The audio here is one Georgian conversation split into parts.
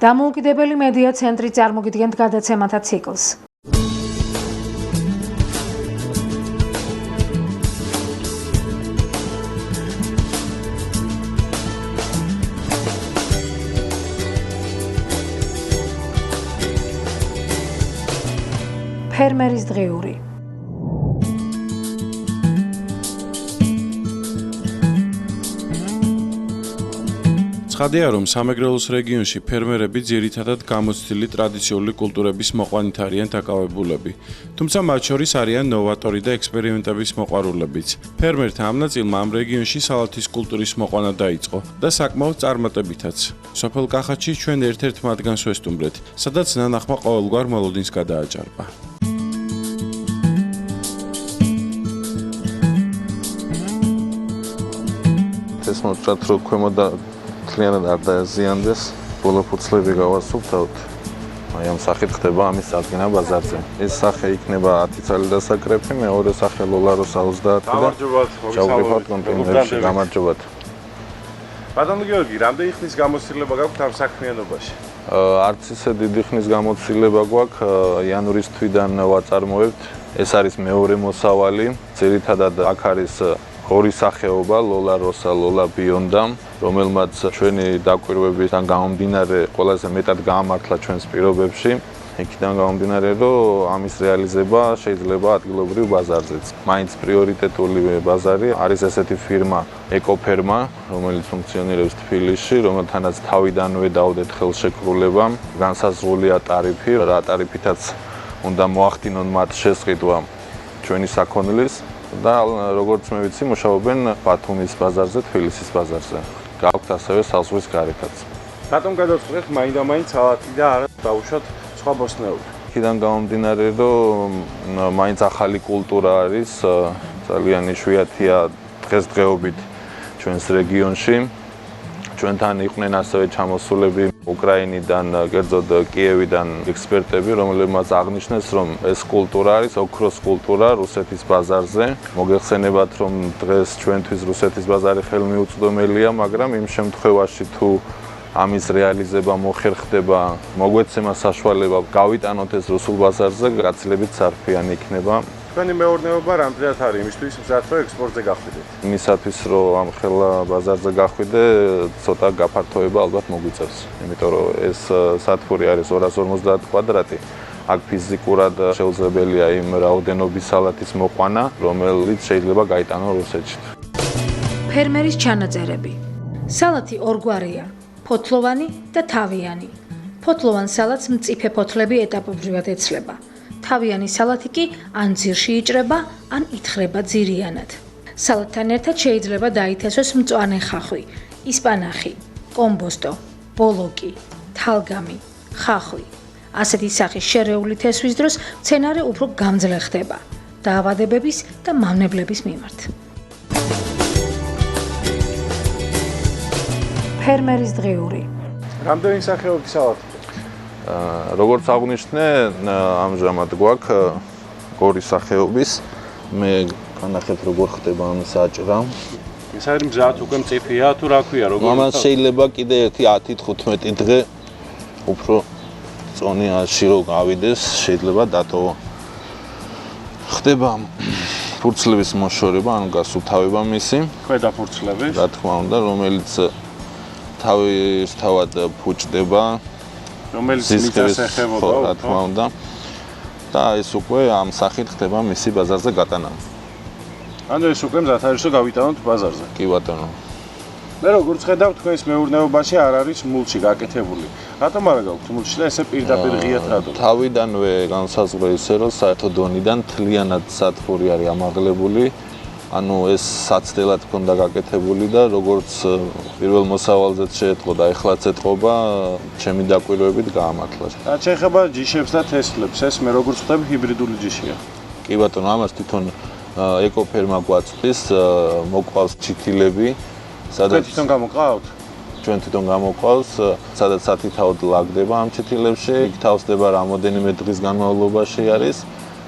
დამოუკიდებელი მედია ცენტრი წარმოგიდგენთ გადაცემათა ციკლს. ფერმერის დღიური. ცხადია, რომ სამეგრელოს რეგიონში ფერმერები ძირითადად გამოცდილი ტრადიციული კულტურების მოყვანით არიან დაკავებულები, თუმცა მათ შორის არიან ნოვატორი და ექსპერიმენტების მოყვარულებიც. ფერმერთა ამ ნაწილმა ამ რეგიონში სალათის კულტურის მოყვანა დაიწყო და საკმაოდ წარმატებითაც. სოფელ კახეთში ჩვენ ერთ-ერთ მათგანს ვესტუმრეთ, სადაც ნანახმა ყოველგვარ მოლოდინს გადააჭარბა. ეს მოწრათ რო ქვემოდა მთლიანად არ დააზიანდეს, ბოლო ფურცლები გავასუფთავთ. აი ამ სახით ხდება ამის წარდგენა ბაზარზე. ეს სახე იქნება 10 წელი დასაკრეფი, მეორე სახე ლოლაროს 30 და ჩავყრიფავთ კონტეინერში. გამარჯობათ. ბატონო გიორგი, რამდენი ხნის გამოცდილება გაქვთ ამ საქმიანობაში? არც ისე დიდი ხნის გამოცდილება გვაქვს, იანვრის თვიდან ვაწარმოებთ. ეს არის მეორე მოსავალი. ძირითადად აქ არის ორი სახეობა, ლოლა როსა, ლოლა ბიონდა, რომელმაც ჩვენი დაკვირვებიდან გამომდინარე ყველაზე მეტად გაამართლა ჩვენს პირობებში. იქიდან გამომდინარე, რომ ამის რეალიზება შეიძლება ადგილობრივ ბაზარზეც. მაინც პრიორიტეტული ბაზარი არის ესეთი ფირმა ეკოფერმა, რომელიც ფუნქციონირებს თბილისში, რომელთანაც თავიდანვე დავდეთ ხელშეკრულება, განსაზღვრულია ტარიფი, რა ტარიფითაც უნდა მოახდინონ მათ შესყიდვა ჩვენი საქონლის. და როგორც მე ვიცი, მუშაობენ ბათუმის ბაზარზე, თბილისის ბაზარზე. გაქვთ ასევე საზღვრის გარეთაც. რატომ გადავწყვეტთ მაინდა-მაინც სალათი და არა დავუშვათ სხვა ბოსტნეული? იქიდან გამომდინარე, რომ მაინც ახალი კულტურა არის, ძალიან იშვიათია დღესდღეობით ჩვენს რეგიონში. ჩვენთან იყვნენ ასევე ჩამოსულები უკრაინიდან, კერძოდ კიევიდან ექსპერტები, რომლებმაც აღნიშნეს, რომ ეს კულტურა არის ოქროს კულტურა რუსეთის ბაზარზე. მოგეხსენებათ, რომ დღეს ჩვენთვის რუსეთის ბაზარი ხელმიუწვდომელია, მაგრამ იმ შემთხვევაში თუ ამის რეალიზება მოხერხდება, მოგვეცემა საშუალება გავიტანოთ ეს რუსულ ბაზარზე, გაცილებით სარფიანი იქნება. თქვენი მეურნეობა რამდენად არის იმისთვის მზად რომ ექსპორტზე გახვიდეთ? იმისათვის რომ ამ ხელა ბაზარზე გახვიდე, ცოტა გაფართოება ალბათ მოგვიწევს. იმიტომ რომ ეს სათბური არის 250 კვადრატი. აქ ფიზიკურად შეუძლებელია იმ რაოდენობის სალათის მოყვანა, რომელიც შეიძლება გაიტანო რუსეთში. ფერმერის ჩანაწერები. სალათი ორგვარია: ფოთლოვანი და თავიანი. ფოთლოვან სალათს მწიფე ფოთლები ეტაპობრივად ეცლება. თავიანი სალათი კი ან ძირში იჭრება, ან ითხრება ძირიანად. სალათთან ერთად შეიძლება დაითესოს მწვანე ხახვი, ისპანახი, კომბოსტო, ბოლოკი, თალგამი, ხახვი. ასეთი სახის შერეული თესვის დროს მცენარე უფრო გამძლე ხდება დაავადებების და მავნებლების მიმართ. ფერმერის დღიური. რამდენი სახეობის სალათი? როგორც აღნიშნე, ამჟამად გვაქვს ორი სახეობის. მე განახეთ როგორ ხდება ამის აჭრა. ეს არის მზად უკვე მწიფეა თუ რა ქვია, როგორ? ამას შეიძლება კიდე ერთი 10-15 დღე უფრო წონიაში რო გავიდეს, შეიძლება დატოვო. ხდება ფურცლების მოშორება, ანუ გასუფთავება მისი. ქვედა ფურცლების? რა თქმა უნდა, რომელიც თავისთავად ფუჭდება. რომელიც მიწას ეხებოდა, რა თქმა უნდა. და ეს უკვე ამ სახით ხდება მისი ბაზარზე გატანა. ანუ ეს უკვე მზად არის რომ გავიტანოთ ბაზარზე. კი ბატონო. მე როგორც ხედავ, თქვენს მეურნეობაში არ არის მულჩი გაკეთებული. რატომ არა გაქვთ მულჩი და ესე პირდაპირ ღიათ რატომ? თავიდანვე განსაზღვრე ისე, რომ საერთო დონიდან თლიანად სათბური არის ამაღლებული. ანუ ეს საცდელად ქონდა გაკეთებული და როგორც პირველ მოსავალზეც შეეთყო და ეხლაც ეთყობა, ჩემი დაკვირვებით გაამართლა. რა შეეხება ჯიშებს და თესლებს, ეს მე როგორც ხვდები ჰიბრიდული ჯიშია. კი ბატონო, ამას თვითონ ეკოფერმა გვაწვდის, მოყავს ჩითილები, სადაც თვითონ გამოყავთ? ჩვენ თვითონ გამოყავს, სადაც სათითაოდ ლაგდება ამ ჩითილებში, იქ თავსდება რამოდენიმე დღის განმავლობაში არის.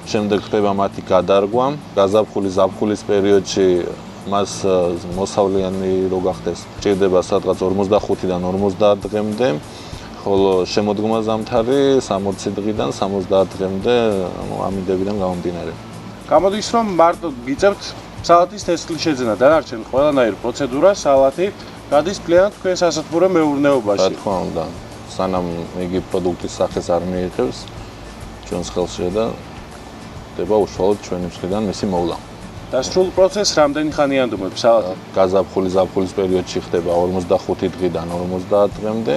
შემდეგ ხდება მათი გადარგვა, გაზაფხულის პერიოდში მას მოსავლიანი რო გახდეს, ჭირდება სადღაც 45-დან 50 დღემდე. ხოლო შემოდგომა ზამთარი 60 დღიდან 70 დღემდე ამინდებიდან გამომდინარე. გამოდის რომ მარტო გიწევთ სალათის თესლის შეძენა, დანარჩენ ყველანაირ პროცედურას სალათი გადის მთლიანად თქვენ სასათბურო მეურნეობაში. რა თქმა უნდა, სანამ იგი პროდუქტის სახეს არ მიიღებს ჩვენს ხელში და ხდება უშუალოდ ჩვენი მხრიდან მისი მოვლა. და სრულ პროცესს რამდენი ხანი ანდუმებს სალათი? გაზაფხულის პერიოდში ხდება 45 დღიდან 50 დღემდე,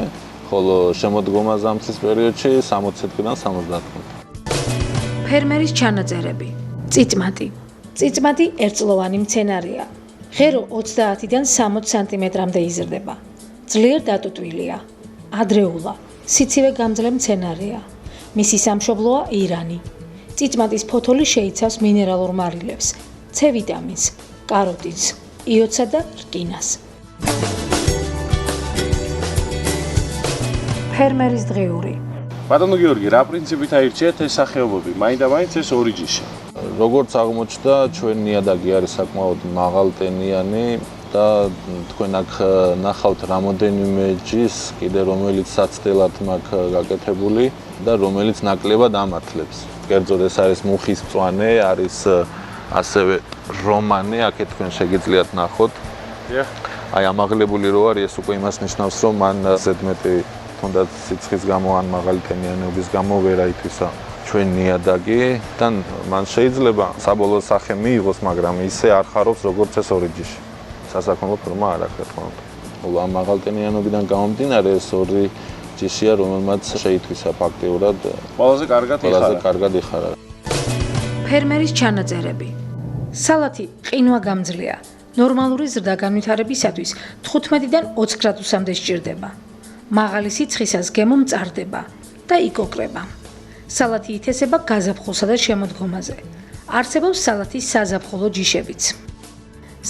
ხოლო შემოდგომა ზამთრის პერიოდში 60 დღიდან 70 დღემდე. ფერმერის ჩანაწერები. წიწმადი. წიწმადი ერთწლოვანი მცენარეა. ღერო 30-დან 60 სანტიმეტრამდე იზრდება. ძლიერ დატოტვილია. ადრეულა. სიცივე გამძლე მცენარეა. მისი სამშობლოა ირანი. წიწმადის ფოთოლი შეიცავს მინერალურ მარილებს, C ვიტამინს, კაროტინს, იოდსა და რკინას. ფერმერის დღიური. ბატონო გიორგი, რა პრინციპით აირჩიეთ ეს სახეობები? მაინდა-მაინც ეს ორი ჯიში. როგორც აღმოჩნდა, ჩვენ ნიადაგი არის საკმაოდ მაღალტენიანი და თქვენ აქ ნახავთ რამოდენიმე ჯის, კიდე რომელიც საცდელად მაქვს გაკეთებული და რომელიც ნაკლებად ამართლებს. კერძოდ ეს არის მუხის მწვანე, არის ასევე რომანე, აქეთ თქვენ შეგიძლიათ ნახოთ. აი ამაღლებული რო არის, ეს უკვე იმას ნიშნავს, რომ მან ზედმეტი თუნდაც სიცხის გამო ან მაღალი ტენიანობის გამო ვერ აითვისა ჩვენ ნიადაგი და მან შეიძლება საბოლოო სახე მიიღოს, მაგრამ ისე არ ხარობს როგორც ეს ორი ჯიში. სასაქონლო ფორმა არ აქვს, რა თქმა უნდა. ხოლო ამ მაღალტენიანობიდან გამომდინარე ეს ორი ჯიშია, რომელმაც შეითვისა ფაქტიურად ყველაზე კარგად იხარა. ფერმერის ჩანაწერები. სალათი ყინვაგამძლეა. ნორმალური ზრდა განვითარებისათვის 15-დან 20 გრადუსამდე სჭირდება. მაღალი სიცხისას გემო მწარდება და იკოკრება. სალათი ითესება გაზაფხულსა და შემოდგომაზე. არსებობს სალათის საზაფხულო ჯიშებიც.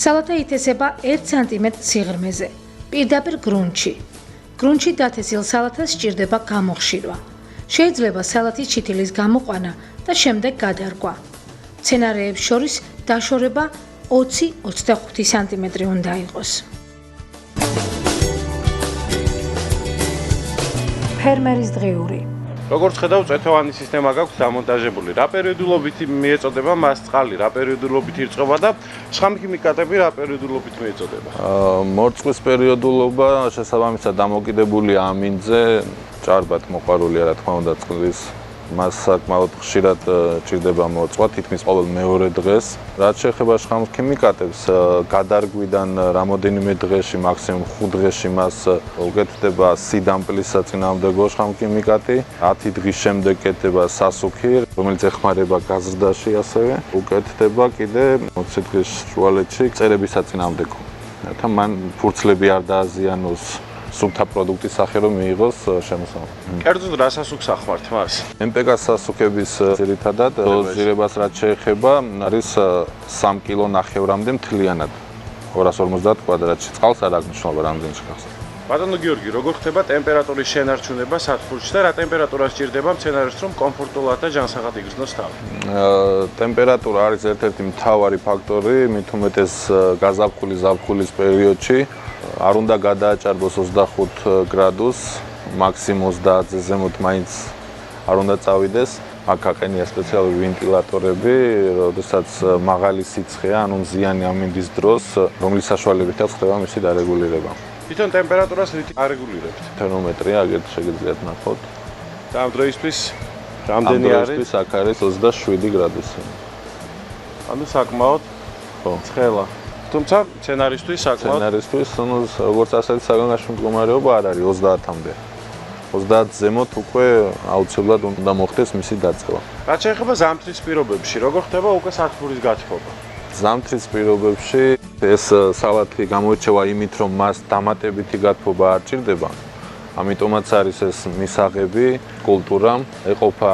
სალათა ითესება 1 სანტიმეტრ სიღრმეზე, პირდაპირ გრუნტში. გრუნტში დათესილ სალათას სჭირდება გამოხშირვა. შეიძლება სალათის ჩითილის გამოყვანა და შემდეგ გადარგვა. მცენარეებს შორის დაშორება 20-25 სანტიმეტრი უნდა იყოს. ფერმერის დღიური. როგორც ხედავ, წვეთოვანი სისტემა გაქვს დამონტაჟებული. რა პერიოდულობით მიეწოდება მას წყალი, რა პერიოდულობით ირწყება და შხამქიმიკატები რა პერიოდულობით მიეწოდება? მორწყვის პერიოდულობა შესაბამისად დამოკიდებულია ამინძზე, ჭარბად მოყვარულია რა თქმა უნდა წყლის. მას საკმაოდ ხშირად ჭირდება მოწყვა, თითქმის ყოველ მეორე დღეს. რაც შეეხება შხამქიმიკატებს, გადარგვიდან რამოდენიმე დღეში, მაქსიმუმ 5 დღეში მას უკეთდება სიდამპლის საწინააღმდეგო შხამქიმიკატი. 10 დღის შემდეგ კეთდება სასუქი, რომელიც ეხმარება გაზრდაში ასევე. უკეთდება კიდე 20 დღის შუალედში წერების საწინააღმდეგო. რათა მან ფურცლები არ დააზიანოს სუფთა პროდუქტის სახე რომ მიიღოს შემოსავალი. კერძოდ რა სასუქს ახმართ მას? MPK სასუქების ძირითადად დოზირებას რაც შეეხება არის 3 კილო ნახევრამდე მთლიანად 250 კვადრატში. წყალს არ აქვს მნიშვნელობა რამდენში გახსნა. ბატონო გიორგი, როგორ ხდება ტემპერატურის შენარჩუნება სათბურში და რა ტემპერატურა სჭირდება მცენარეს რომ კომფორტულად და ჯანსაღად იგრძნოს თავი? ტემპერატურა არის ერთ-ერთი მთავარი ფაქტორი, მით უმეტეს გაზაფხულის პერიოდში. არ უნდა გადააჭარბოს 25 გრადუსს, მაქსიმუმ 30-ზე ზემოთ მაინც არ უნდა წავიდეს. აქ აყენია სპეციალური ვენტილატორები, როდესაც მაღალი სიცხეა, ანუ მზიანი ამინდის დროს, რომლის საშუალებითაც ხდება მისი დარეგულირება. თვითონ ტემპერატურას რითი არეგულირებთ? თერმომეტრია, აგერ შეგიძლიათ ნახოთ. და ამ დროისთვის რამდენი არის? ამ დროისთვის აქ არის 27 გრადუსი. ანუ საკმაოდ ცხელა. თუმცა მცენარისთვის საკმაოდ მცენარისთვის, როგორც ასეთი საგანგაშო მდგომარეობა არ არის 30-მდე. 30 ზემოთ უკვე აუცილებლად უნდა მოხდეს მისი დაწყება. რაც შეეხება ზამთრის პირობებში, როგორ ხდება უკვე სათბურის გათბობა? ზამთრის პირობებში ეს სალათი გამოირჩევა იმით, რომ მას დამატებითი გათბობა არ ჭირდება. ამიტომაც არის ეს მისაღები კულტურამ, ეყოფა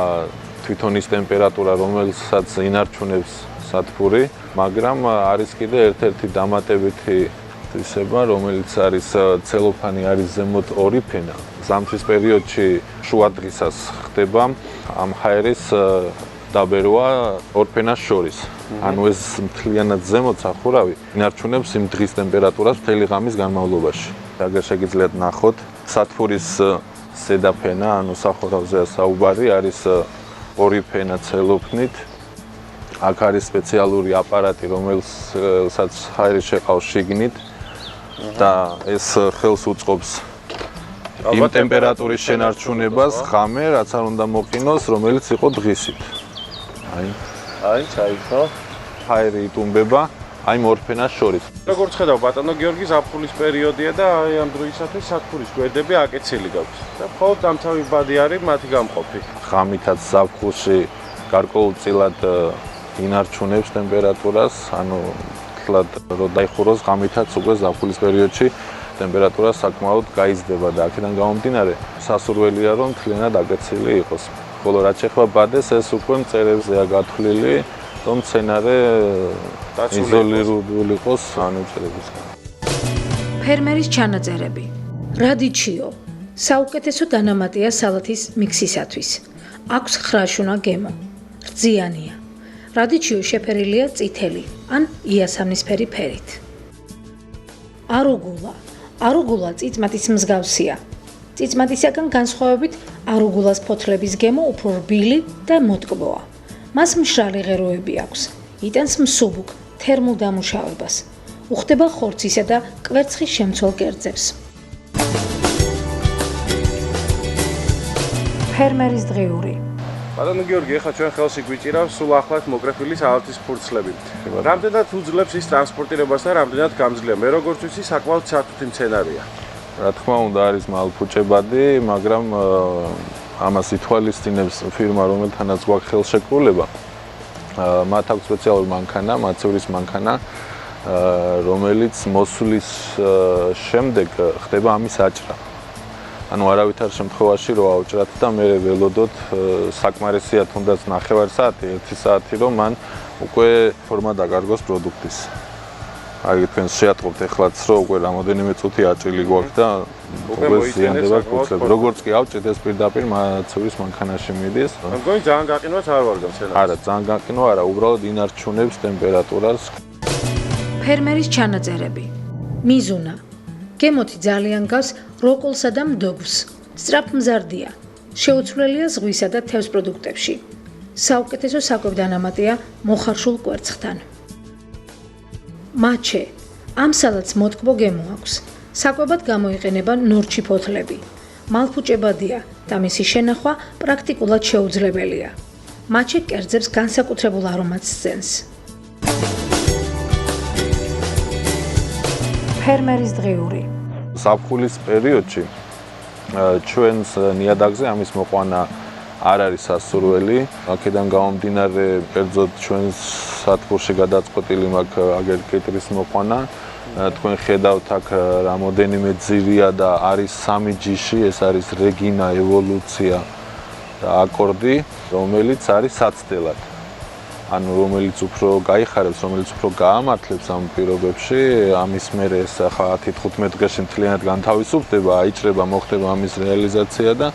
თვითონ ის ტემპერატურა, რომელსაც ინარჩუნებს სათბური, მაგრამ არის კიდე ერთ-ერთი დამატებითი თვისება, რომელიც არის ცელოფანი არის ზემოთ 2 ფენა. ზამთრის პერიოდში შუადღისას ხდება ამ ჰაერის დაბერვა 2 ფენას შორის. ანუ ეს მთლიანად ზემოთ სახურავი ინარჩუნებს იმ დღის ტემპერატურას მთელი ღამის განმავლობაში. აგერ შეგიძლიათ ნახოთ, სათბურის ზედა ფენა, ანუ სახურავზეა საუბარი, არის ორი ფენა ცელოფნით. აქ არის სპეციალური აპარატი, რომელსაც ჰაერი შეყავს შიგნით და ეს ხელს უწყობს იმ ტემპერატურის შენარჩუნებას ღამე, რაც არ უნდა მოყინოს, რომელიც იყო დღისით. აი, ჩაიქო. ჰაერი იტუმბება აი მორფენას შორის. როგორც ხედავ, ბატონო გიორგი, ზაფხულის პერიოდია და აი ამ დროისათვის სათბურის გვერდები აკეცილი გაქვს. და მხოლოდ დამთავი ბადი არის მათი გამყოფი. ღამითაც ზაფხულში გარკვეულწილად ინარჩუნებს ტემპერატურას, ანუ თლად რო დაიხუროს ღამითაც უკვე ზაფხულის პერიოდში ტემპერატურა საკმაოდ გაიზრდება და აქედან გამომდინარე სასურველია რომ მთლიანად აკეცილი იყოს. ხოლო რაც შეეხება ბადეს, ეს უკვე მწერებზეა გათვლილი, რომ მცენარე იზოლირებული იყოს ანუწერებისგან. ფერმერის ჩანაწერები. რადიჩიო საუკეთესო დანამატია სალათის მიქსისათვის. აქვს ხრაშუნა გემო. რძიანია. რადიჩიო შეფერილია წითელი ან იასამნისფერი ფერით. არუგულა. არუგულა წიწმატის მსგავსია. წიწმატისაგან განსხვავებით არუგულას ფოთლების გემო უფრო რბილი და მოტკბოა. მას მშრალი ღეროები აქვს. იტანს მსუბუქ თერმულ დამუშავებას. უხდება ხორცისა და კვერცხის შემცველ კერძებს. ფერმერის დღიური. ბატონო გიორგი, ეხლა ჩვენ ხელში გვიჭირავს სულ ახლად მოკრეფილი სალათის ფურცლები. რამდენად უძლებს ის ტრანსპორტირებას და რამდენად გამძლეა? მე როგორც ვიცი, საკმაოდ სათუთი მცენარეა. რა თქმა უნდა არის მალფუჭებადი, მაგრამ ამას ითვალისწინებს ფირმა, რომელთანაც გვაქვს ხელშეკრულება. მათ აქვს სპეციალური მანქანა, მაცივრის მანქანა, რომელიც მოსვლის შემდეგ ხდება ამის აჭრა. ანუ არავითარ შემთხვევაში რო აუჭრათ და მე ველოდოთ საკმარისია თუნდაც 9 საათი, 1 საათი რომ მან უკვე ფორმა დაკარგოს პროდუქტის. აი თქვენ შეატყობთ ეხლაც რომ უკვე რამოდენიმე წუთი აჭრილი გვაქვს და უკვე ზიანდება კუთხეები. როგორც კი ავჭრით ეს პირდაპირ მაცივრის მანქანაში მიდის. მგონი ძალიან გაყინვაც არ ვარ გამცენარეს. არა, ძალიან გაყინვა არა, უბრალოდ ინარჩუნებს ტემპერატურას. ფერმერის ჩანაწერები. მიზუნა. გემოთი ძალიან გავს როკოლსა და მდოგვრს. სწრაფმზარდია. შეუცვლელია ზღვისა და თევზ პროდუქტებში. საუკეთესო საკვებდანამატია მოხარშულ კვერცხთან. მაჩე. ამ სალათს მოტკბო გემო აქვს. საკვებად გამოიყენება ნორჩი ფოთლები. მალფუჭებადია და მისი შენახვა პრაქტიკულად შეუძლებელია. მაჩე კერძებს განსაკუთრებულ არომატს სცემს. ფერმერის დღიური. ზაფხულის პერიოდში ჩვენს ნიადაგზე ამის მოყვანა არ არის სასურველი. აქედან გამომდინარე, კერძოდ ჩვენს სათბურში გადაწყვეტილი მაქვს აგერ კიტრის მოყვანა. თქვენ ხედავთ აქ რამოდენიმე ძირია და არის 3 ჯიში, ეს არის რეგინა, ევოლუცია და აკორდი, რომელიც არის საცდელად. ანუ რომელიც უფრო გაიხარებს, რომელიც უფრო გაამართლებს ამ პირობებში, ამის მერე ეს ახლა 10-15 დღეში მთლიანად განთავისუფლდება, აიჭრება, მოხდება ამის რეალიზაცია და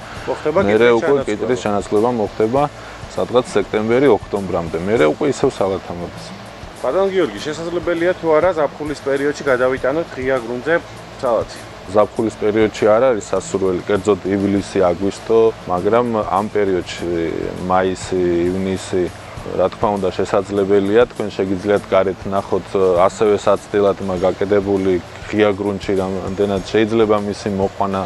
მერე უკვე კიტრის ჩანაცვლება მოხდება სადღაც სექტემბერი-ოქტომბრამდე. მერე უკვე ისევ სალათა მოდის. ბატონო გიორგი, შესაძლებელია თუ არა ზაფხულის პერიოდში გადავიტანოთ ღია გრუნტზე სალათი? ზაფხულის პერიოდში არ არის სასურველი, კერძოდ ივლისი, აგვისტო, მაგრამ ამ პერიოდში მაისი, ივნისი რა თქმა უნდა შესაძლებელია, თქვენ შეგიძლიათ გარეთ ნახოთ ასევე საცდელად გაკეთებული ღია გრუნტში, რამდენად შეიძლება მისი მოყვანა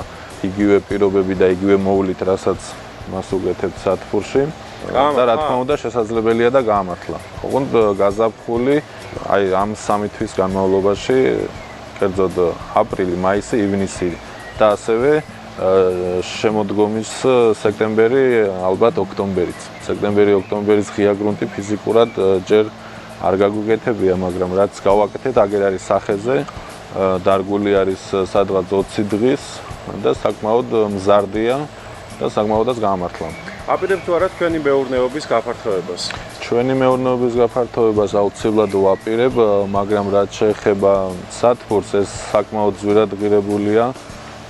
იგივე პირობები და იგივე მოვლით, რასაც მას უკეთებთ სათბურში. და რა თქმა უნდა შესაძლებელია და გაამართლა. ოღონდ გაზაფხული აი ამ 3 თვის განმავლობაში, კერძოდ აპრილი, მაისი, ივნისი და ასევე შემოდგომის სექტემბერი, ალბათ ოქტომბერიც. სექტემბერი-ოქტომბერის ღია გრუნტი ფიზიკურად ჯერ არ გაგვიკეთებია, მაგრამ რაც გავაკეთეთ, აგერ არის სახეზე, დარგული არის სადღაც 20 დღის და საკმაოდ მზარდია და საკმაოდაც გაამართლა. აპირებთ თუ არა თქვენი მეურნეობის გაფართოებას? ჩვენი მეურნეობის გაფართოებას აუცილებლად ვაპირებ, მაგრამ რაც შეეხება სათბურს, ეს საკმაოდ ძვირად ღირებულია.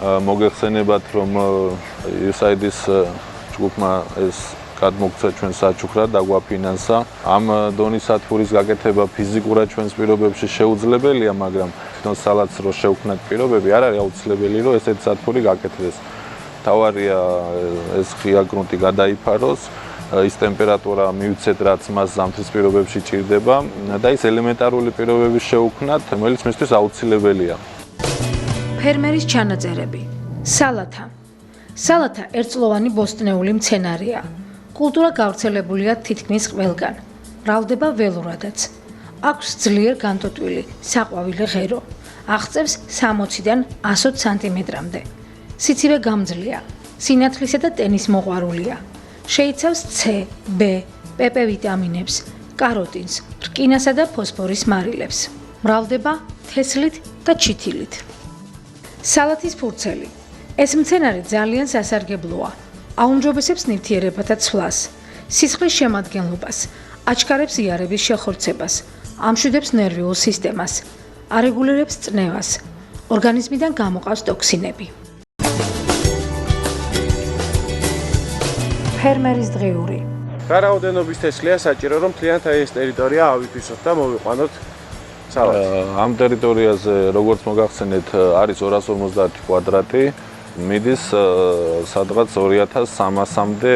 მოგეხსენებათ, რომ USAID-ის ჯგუფმა ეს გადმოგცა ჩვენ საჩუქრად და გვაფინანსა. ამ დონის სათბურის გაკეთება ფიზიკურად ჩვენს პირობებში შეუძლებელია, მაგრამ თვითონ სალათს რო შევქმნათ პირობები, არ არის აუცილებელი, რომ ესეთი სათბური გაკეთდეს. თავარია ეს ღია გრუნტი გადაიფაროს, ის ტემპერატურა მივცეთ, რაც მას ზამთრის პირობებში ჭირდება და ის ელემენტარული პირობების შეუქმნა, რომელიც მისთვის აუცილებელია. ფერმერის ჩანაწერები. სალათა. სალათა ერთწლოვანი ბოსტნეული მცენარეა. კულტურა გავრცელებულია თითქმის ყველგან. მრავლდება ველურადაც. აქვს ძლიერ განტოტვილი საყვავილე ღერო. აღწევს 60-დან 120 სანტიმეტრამდე. სიცივე გამძლეა. სინათლისა და ტენის მოყვარულია. შეიცავს C, B, PP ვიტამინებს, კაროტინს, რკინასა და ფოსფორის მარილებს. მრავლდება თესლით და ჩითილით. სალათის ფურცელი. ეს მცენარე ძალიან სასარგებლოა. აუმჯობესებს ნივთიერებათა ცვლას, სისხლის შემადგენლობას, აჩქარებს იარების შეხორცებას, ამშვიდებს ნერვიულ სისტემას, არეგულირებს წნევას, ორგანიზმიდან გამოყავს ტოქსინები. ფერმერის დღიური. რა რაოდენობის თესლია საჭირო, რომ მთლიანად ეს ტერიტორია ავითვისოთ და მოვიყვანოთ სალათი? ამ ტერიტორიაზე, როგორც მოგახსენეთ, არის 250 კვადრატი, მიდის სადღაც 2300-მდე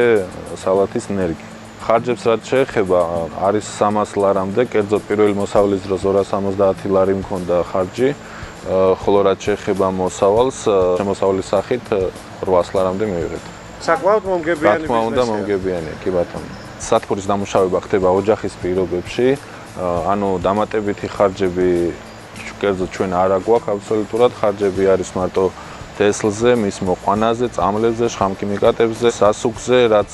სალათის ნერგი. ხარჯებს რაც შეეხება, არის 300 ლარამდე, კერძოდ პირველი მოსავლის დროს 270 ლარი მქონდა ხარჯი, ხოლო რაც შეეხება მოსავალს, შემოსავლის სახით 800 ლარამდე მივიღეთ. საკმაოდ მომგებიანი რა თქმა უნდა, მომგებიანია, კი ბატონო. სათბურის დამუშავება ხდება ოჯახის პირობებში, ანუ დამატებითი ხარჯები კერძოდ ჩვენ არ აგვაქვს აბსოლუტურად, ხარჯები არის მარტო თესლზე, მის მოყვანაზე, წამლებზე, შხამქიმიკატებზე, სასუქზე, რაც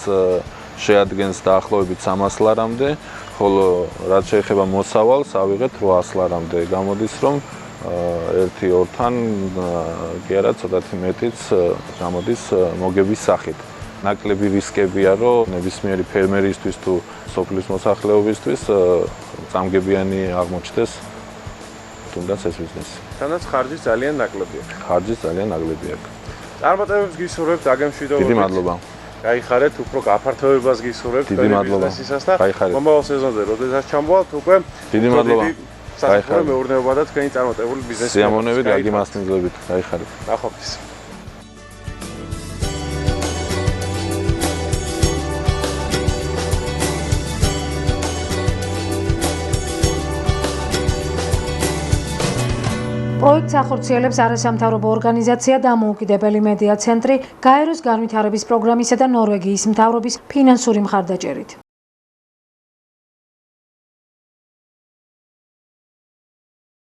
შეადგენს დაახლოებით 300 ლარამდე, ხოლო რაც შეეხება მოსავალს, ავიღეთ 800 ლარამდე. გამოდის, რომ 1-2-თან კი არა, ცოტათი მეტიც გამოდის მოგების სახით. ნაკლები რისკებია, რომ ნებისმიერი ფერმერისთვის თუ სოფლის მოსახლეობისთვის წამგებიანი აღმოჩნდეს თუნდაც ეს ბიზნესი. თანაც ხარჯი ძალიან ნაკლებია. ხარჯი ძალიან ნაკლები აქვს. წარმატებებს გისურვებთ აგემშვიდობებით. დიდი მადლობა. გაიხარეთ, უფრო გაფართოებას გისურვებთ დიდი მადლობა. და გაიხარეთ. მომავალ სეზონზე როდესაც ჩამოვალთ, უკვე დიდი მადლობა. საერთოდ მეურნეობა და თქვენი წარმატებული ბიზნესი. სიამოვნებით, გაგი მასპინძლებით. გაიხარეთ. ნახვამდის. პროექტს ახორციელებს არასამთავრობო ორგანიზაცია დამოუკიდებელი მედია ცენტრი გაეროს განვითარების პროგრამისა და ნორვეგიის მთავრობის ფინანსური მხარდაჭერით.